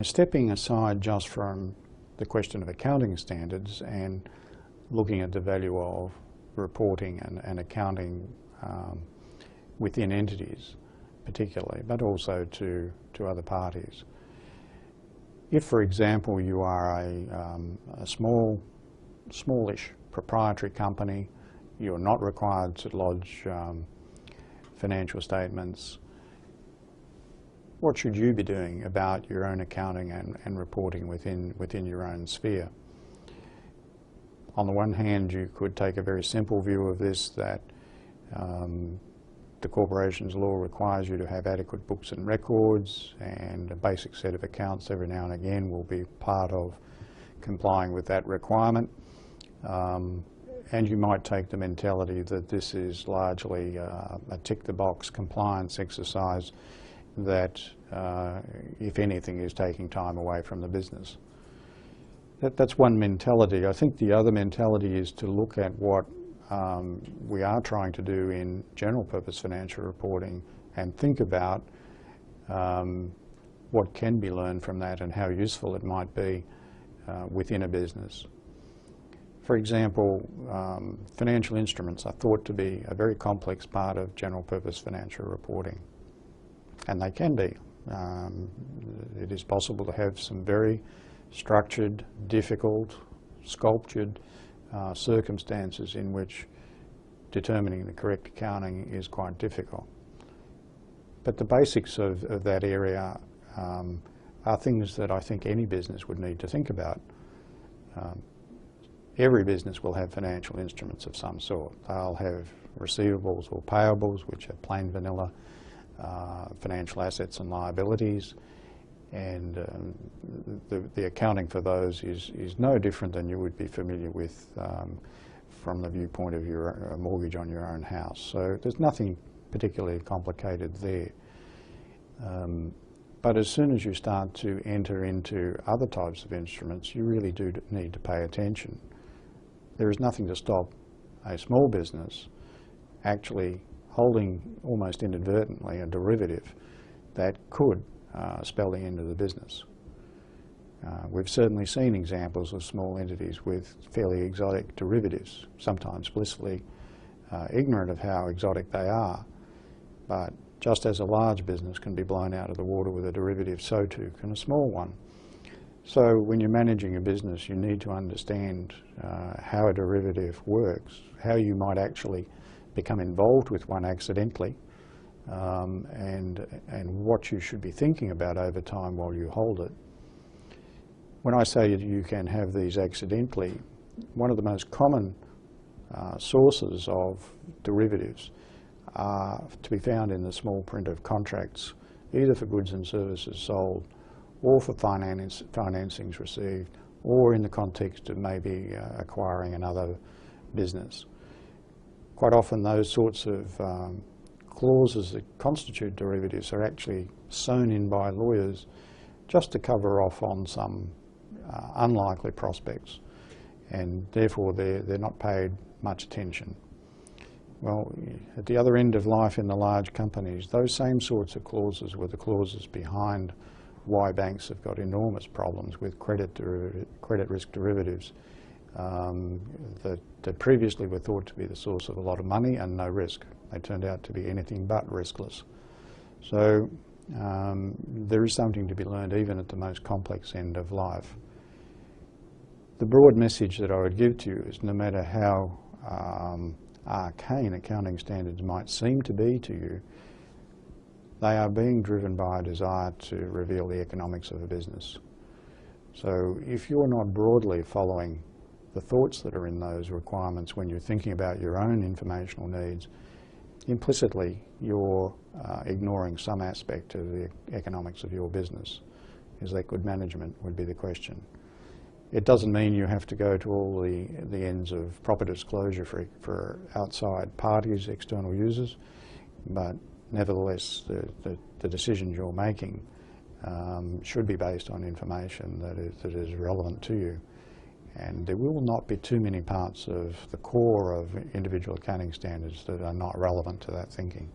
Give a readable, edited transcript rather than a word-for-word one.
Stepping aside just from the question of accounting standards and looking at the value of reporting and accounting within entities particularly, but also to other parties. If, for example, you are a smallish proprietary company, you're not required to lodge financial statements, what should you be doing about your own accounting and reporting within your own sphere? On the one hand, you could take a very simple view of this, that the corporations law requires you to have adequate books and records, and a basic set of accounts every now and again will be part of complying with that requirement. And you might take the mentality that this is largely a tick-the-box compliance exercise that, if anything, is taking time away from the business. That's one mentality. I think the other mentality is to look at what we are trying to do in general purpose financial reporting and think about what can be learned from that and how useful it might be within a business. For example, financial instruments are thought to be a very complex part of general purpose financial reporting. And they can be. It is possible to have some very structured, difficult, sculptured circumstances in which determining the correct accounting is quite difficult. But the basics of that area are things that I think any business would need to think about. Every business will have financial instruments of some sort. They'll have receivables or payables, which are plain vanilla financial assets and liabilities, and the accounting for those is no different than you would be familiar with from the viewpoint of your mortgage on your own house. So there's nothing particularly complicated there. But as soon as you start to enter into other types of instruments, you really do need to pay attention. There is nothing to stop a small business actually holding almost inadvertently a derivative that could spell the end of the business. We've certainly seen examples of small entities with fairly exotic derivatives, sometimes blissfully ignorant of how exotic they are. But just as a large business can be blown out of the water with a derivative, so too can a small one. So when you're managing a business, you need to understand how a derivative works, how you might actually become involved with one accidentally, and what you should be thinking about over time while you hold it. When I say you can have these accidentally, one of the most common sources of derivatives are to be found in the small print of contracts, either for goods and services sold, or for financings received, or in the context of maybe acquiring another business. Quite often those sorts of clauses that constitute derivatives are actually sewn in by lawyers just to cover off on some unlikely prospects, and therefore they're not paid much attention. Well, at the other end of life in the large companies, those same sorts of clauses were the clauses behind why banks have got enormous problems with credit risk derivatives that previously were thought to be the source of a lot of money and no risk. They turned out to be anything but riskless. So there is something to be learned even at the most complex end of life. The broad message that I would give to you is, no matter how arcane accounting standards might seem to be to you, they are being driven by a desire to reveal the economics of a business. So if you're not broadly following the thoughts that are in those requirements when you're thinking about your own informational needs, implicitly you're ignoring some aspect of the economics of your business. Is that good management, would be the question. It doesn't mean you have to go to all the ends of proper disclosure for outside parties, external users, but nevertheless the decisions you're making should be based on information that is relevant to you. And there will not be too many parts of the core of individual accounting standards that are not relevant to that thinking.